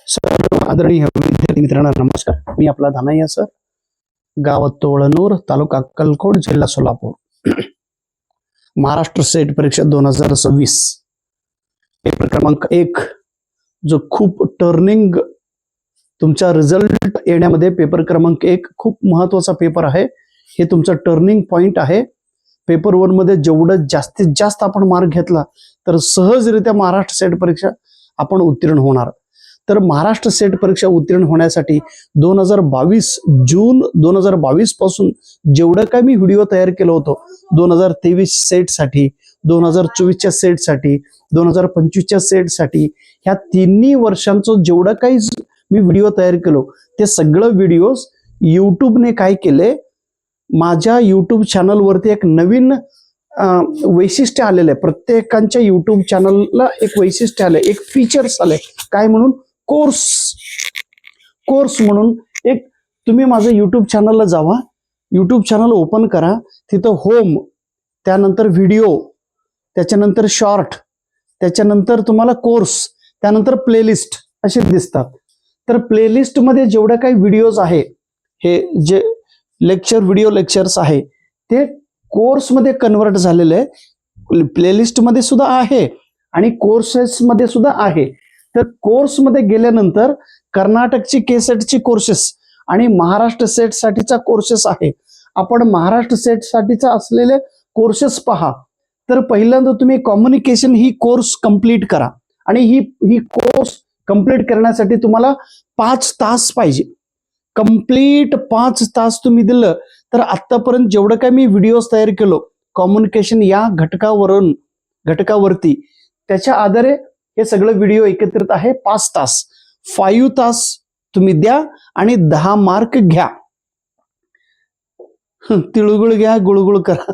सर्व आदरणीय विद्यार्थी मित्रांना नमस्कार. मी आपला धनैया सर, गाव तोळनूर, तालुका अक्कलकोट, जिल्हा सोलापूर. महाराष्ट्र सेट परीक्षा 2026 पेपर क्रमांक 1 जो खूप टर्निंग तुमचा रिझल्ट येण्यामध्ये पेपर क्रमांक 1 खूप महत्वाचा पेपर आहे. हे तुमचा टर्निंग पॉइंट आहे. पेपर 1 मध्ये जेवढं जास्तीत जास्त आपण मार्क घेतला तर सहजरित्या महाराष्ट्र सेट परीक्षा आपण उत्तीर्ण होणार. तर महाराष्ट्र सेट परीक्षा उत्तीर्ण होण्यासाठी 2022 जून 2022 पासून जेवढं काय मी व्हिडिओ तयार केलं होतं 2023 सेटसाठी, 2024च्या सेटसाठी, 2025च्या सेटसाठी, ह्या तिन्ही वर्षांचं जेवढं काही मी व्हिडिओ तयार केलो ते सगळं व्हिडिओज युट्यूबने काय केले, माझ्या युट्यूब चॅनलवरती एक नवीन वैशिष्ट्य आलेलं आहे. प्रत्येकांच्या युट्यूब चॅनलला एक वैशिष्ट्य आलंय, एक फीचर्स आलंय. काय म्हणून? कोर्स म्हणून एक. तुम्ही माझं युट्यूब चॅनलला जावा, युट्यूब चॅनल ओपन करा, तिथं होम, त्यानंतर व्हिडिओ, त्याच्यानंतर शॉर्ट, त्याच्यानंतर तुम्हाला कोर्स, त्यानंतर प्लेलिस्ट असे दिसतात. तर प्लेलिस्ट मध्ये जेवढे काही व्हिडिओज आहे, हे जे व्हिडिओ लेक्चर्स आहे ते कोर्समध्ये कन्वर्ट झालेले आहे. प्लेलिस्ट मध्ये सुद्धा आहे आणि कोर्सेस मध्ये सुद्धा आहे. तर कोर्समध्ये गेल्यानंतर कर्नाटकची केसेटची कोर्सेस आणि महाराष्ट्र सेट साठीचा कोर्सेस आहे. आपण महाराष्ट्र सेट साठीचा असलेले कोर्सेस पहा. तर पहिल्यांदा तुम्ही कम्युनिकेशन ही कोर्स कंप्लीट करा आणि ही कोर्स कंप्लीट करण्यासाठी तुम्हाला 5 तास पाहिजे. कंप्लीट 5 तास तुम्ही दिलं तर आतापर्यंत जेवढं काय मी व्हिडिओज तयार केलो कम्युनिकेशन या घटकावरती, त्याच्या आधारे हे सगळं व्हिडिओ एकत्रित आहे. 5 तास, 5 तास तुम्ही द्या आणि 10 मार्क घ्या. तिळगुळ घ्या, गुळगुळ करा.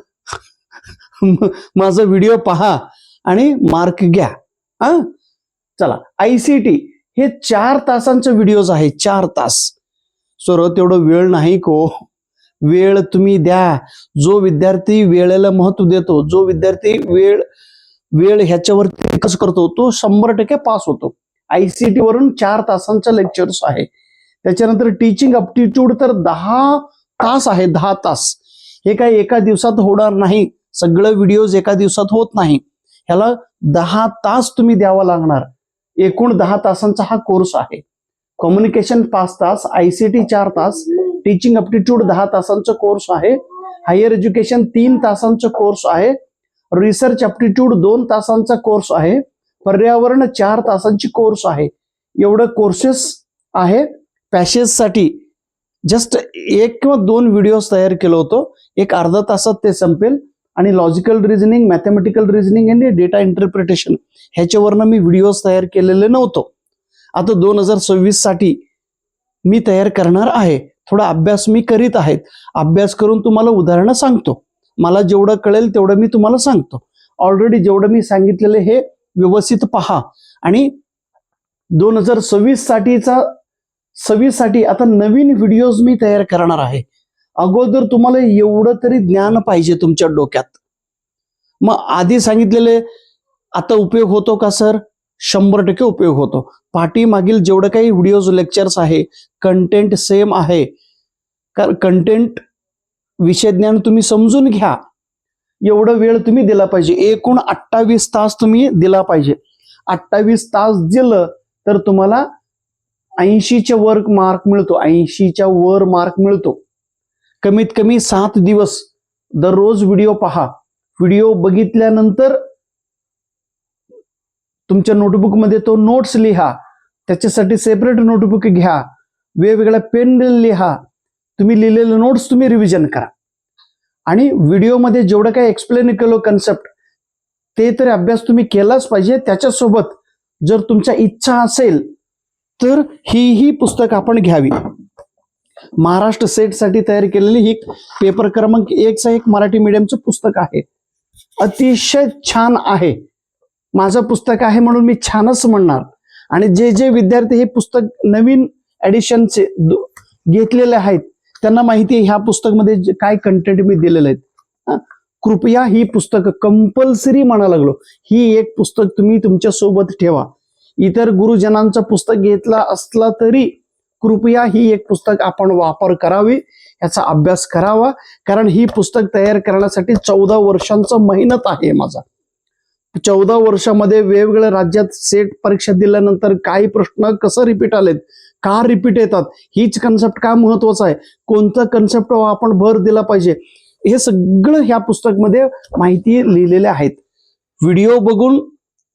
माझा व्हिडिओ पहा आणि मार्क घ्या. चला, ICT हे 4 तासांचे व्हिडिओज आहे. 4 तास. सर तेवढं वेळ नाही को. वेळ तुम्ही द्या. जो विद्यार्थी वेळेला महत्व देतो, जो विद्यार्थी वेळ ह्याच्यावरती फोकस करतो तो 100% पास होतो. ICT वरून 4 तासांचं लेक्चर्स आहे. त्याच्यानंतर टीचिंग अप्टिट्यूड तर 10 तास आहे. 10 तास. हे काय एका दिवसात होणार नाही. सगळं व्हिडिओज एका दिवसात होत नाही. ह्याला 10 तास तुम्ही द्यावा लागणार. एकूण 10 तासांचा हा कोर्स आहे. कम्युनिकेशन 5 तास, ICT 4 तास, टीचिंग अप्टिट्यूड 10 तासांचा कोर्स आहे. हायर एज्युकेशन 3 तासांचा कोर्स आहे. रिसर्च अप्टिट्यूड 2 तासांचा कोर्स आहे. पर्यावरण 4 तासांची कोर्स आहे. एवढं कोर्सेस आहे. पॅसेजसाठी जस्ट 1 किंवा 2 व्हिडिओज तयार केलं होतं. एक अर्धा तासात ते संपेल. आणि लॉजिकल रिझनिंग, मॅथमॅटिकल रिझनिंग आणि डेटा इंटरप्रिटेशन ह्याच्यावरनं मी व्हिडिओज तयार केलेले नव्हतो. आता 2026 साठी मी तयार करणार आहे. थोडा अभ्यास मी करीत आहेत. अभ्यास करून तुम्हाला उदाहरणं सांगतो. मला जेवढं कळेल तेवढं मी तुम्हाला सांगतो. ऑलरेडी जेवढं मी सांगितलेलं हे व्यवस्थित पहा. आणि 2026 साठी आता नवीन व्हिडिओज मी तयार करणार आहे. अगोदर तुम्हाला एवढं तरी ज्ञान पाहिजे तुमच्या डोक्यात. मग आधी सांगितलेले आता उपयोग होतो का सर? 100% उपयोग होतो. पाठीमागील जेवढं काही व्हिडिओज लेक्चर्स आहे कंटेंट सेम आहे. कंटेंट विषय ज्ञान तुम्ही समजून घ्या. एवढा वेळ तुम्ही दिला पाहिजे. एकूण 28 तास तुम्ही दिला पाहिजे. 28 तास दिलं तर तुम्हाला 80च्या वर मार्क मिळतो. 80च्या वर मार्क मिळतो. कमीत कमी 7 दिवस दररोज व्हिडिओ पहा. व्हिडिओ बघितल्यानंतर तुमच्या नोटबुकमध्ये तो नोट्स लिहा. त्याच्यासाठी सेपरेट नोटबुक घ्या. वेगवेगळ्या पेन लिहा. तुम्ही लिहिलेले नोट्स तुम्ही रिव्हिजन करा. आणि व्हिडिओमध्ये जेवढं काही एक्सप्लेन केलं कन्सेप्ट ते तर अभ्यास तुम्ही केलाच पाहिजे. त्याच्यासोबत जर तुमच्या इच्छा असेल तर ही पुस्तक आपण घ्यावी. महाराष्ट्र सेट साठी तयार केलेली ही पेपर क्रमांक 1चं एक मराठी मीडियमचं पुस्तक आहे. अतिशय छान आहे. माझं पुस्तक आहे म्हणून मी छानच म्हणणार. आणि जे विद्यार्थी हे पुस्तक नवीन एडिशनचे घेतलेले आहेत त्यांना माहिती आहे ह्या पुस्तकमध्ये काय कंटेंट मी दिलेले आहेत. कृपया ही पुस्तकं कंपल्सरी म्हणा लागलो, ही एक पुस्तक तुम्ही तुमच्या सोबत ठेवा. इतर गुरुजनांचं पुस्तक घेतला असला तरी कृपया ही एक पुस्तक आपण वापर करावी, याचा अभ्यास करावा. कारण ही पुस्तक तयार करण्यासाठी 14 वर्षांचा मेहनत आहे माझा. 14 वर्षामध्ये वेगवेगळ्या राज्यात सेट परीक्षा दिल्यानंतर काही प्रश्न कसं रिपीट आलेत, का रिपीट येतात, हीच कन्सेप्ट का महत्वाचा आहे, कोणतं कन्सेप्ट आपण भर दिला पाहिजे, हे सगळं ह्या पुस्तकमध्ये माहिती लिहिलेल्या आहेत. व्हिडिओ बघून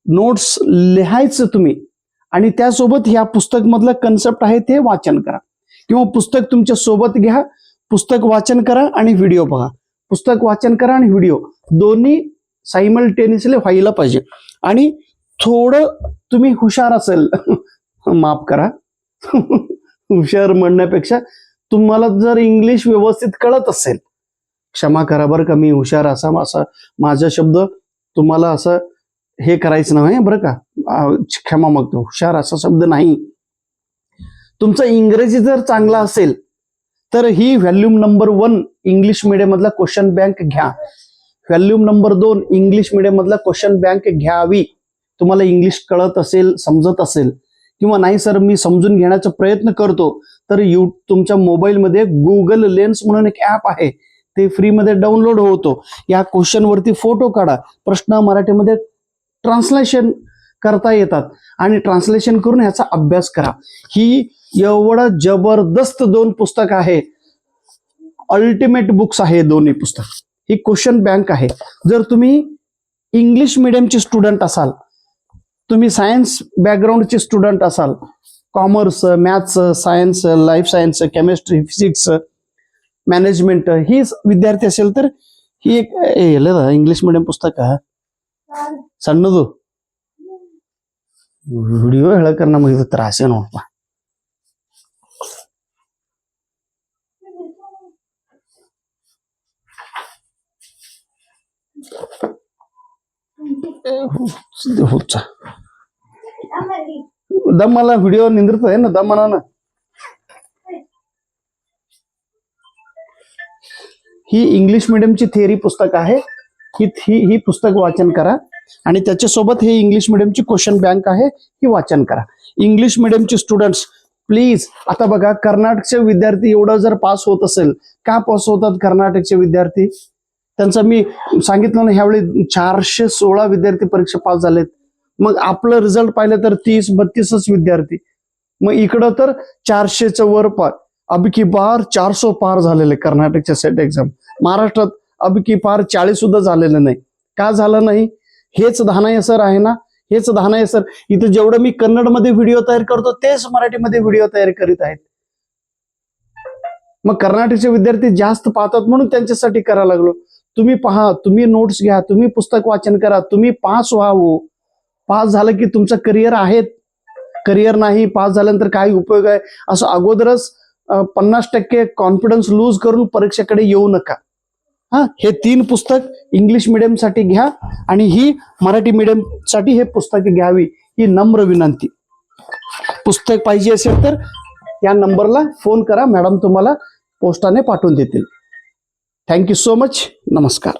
नोट्स लिहायचं तुम्ही आणि त्यासोबत ह्या पुस्तक मधलं कन्सेप्ट आहे ते वाचन करा, किंवा पुस्तक तुमच्या सोबत घ्या, पुस्तक वाचन करा आणि व्हिडिओ बघा. पुस्तक वाचन करा आणि व्हिडिओ दोन्ही सायमल्टेनियसली व्हायला पाहिजे. आणि थोडं तुम्ही हुशार असेल माफ करा हुशार म्हणण्यापेक्षा तुम्हाला जर इंग्लिश व्यवस्थित कळत असेल, क्षमा करा बरं का, मी हुशार असा माझा शब्द तुम्हाला असं हे करायचं नाही बरं का, क्षमा मागतो, हुशार असा शब्द नाही. तुमचं इंग्रजी जर चांगला असेल तर ही व्हॅल्यूम नंबर 1 इंग्लिश मीडियम मधला क्वेश्चन बँक घ्या. व्हॅल्यूम नंबर 2 इंग्लिश मीडियम मधला क्वेश्चन बँक घ्यावी. तुम्हाला इंग्लिश कळत असेल, समजत असेल, किंवा नाही सर मी समजून घेण्याचा प्रयत्न करतो, तर तुमच्या मोबाईलमध्ये गुगल लेन्स म्हणून एक ऍप आहे, ते फ्रीमध्ये डाउनलोड होतो. या क्वेश्चन वरती फोटो काढा, प्रश्न मराठीमध्ये ट्रान्सलेशन करता येतात आणि ट्रान्सलेशन करून ह्याचा अभ्यास करा. ही एवढं जबरदस्त 2 पुस्तक आहे, अल्टिमेट बुक्स आहे दोन्ही पुस्तक. ही क्वेश्चन बँक आहे. जर तुम्ही इंग्लिश मिडियमचे स्टुडंट असाल, तुम्ही सायन्स बॅकग्राऊंडचे स्टुडंट असाल, commerce, maths, science, life science, chemistry, physics, management ही विद्यार्थी असेल तर ही एक इंग्लिश मिडियम पुस्तक आहे. सಣ್ಣದು ವಿಡಿಯೋ ಹೇಳಕರ ನಮಗೆ ಇದು ತ್ರಾಸೆ ನೋಡಪ್ಪ. ದಮ್ಮಲ್ಲ ವಿಡಿಯೋ ನಿಂದಿರ್ತದೆ ಏನು ದಮ್ಮನ. ही इंग्लिश मिडियमची थेअरी पुस्तक आहे. ही पुस्तक वाचन करा आणि त्याच्यासोबत हे इंग्लिश मिडियमची क्वेश्चन बँक आहे, ही वाचन करा. इंग्लिश मिडियमचे स्टुडंट्स प्लीज, आता बघा कर्नाटकचे विद्यार्थी एवढं जर पास होत असेल, का पास होतात कर्नाटकचे विद्यार्थी? त्यांचं मी सांगितलं ना, ह्यावेळी 416 विद्यार्थी परीक्षा पास झालेत. मग आपलं रिझल्ट पाहिलं तर 30-32च विद्यार्थी. मग इकडं तर 400च्या वर पार, अब की बार 400 पार झालेले कर्नाटकच्या सेट एक्झाम. महाराष्ट्रात अब की पार 40 सुद्धा झालेलं नाही. का झालं नाही? हेच धानाय सर आहे ना, हेच धानाय सर. इथं जेवढं मी कन्नडमध्ये व्हिडिओ तयार करतो तेच मराठीमध्ये व्हिडिओ तयार करीत आहेत. मग कर्नाटकचे विद्यार्थी जास्त पाहतात म्हणून त्यांच्यासाठी करायला लागलो. तुम्ही पहा, तुम्ही नोट्स घ्या, तुम्ही पुस्तक वाचन करा, तुम्ही पास व्हावं. पास झालं की तुमचं करिअर आहे, करिअर नाही पास झाल्यानंतर काही उपयोग आहे असं अगोदरच 50% कॉन्फिडन्स लूज करून परीक्षेकडे येऊ नका. हे 3 पुस्तक इंग्लिश मिडियम साठी घ्या आणि ही मराठी मिडियम साठी हे पुस्तक घ्यावी, ही नम्र विनंती. पुस्तक पाहिजे असेल तर या नंबरला फोन करा, मॅडम तुम्हाला पोस्टाने पाठवून देतील. Thank you so much. नमस्कार.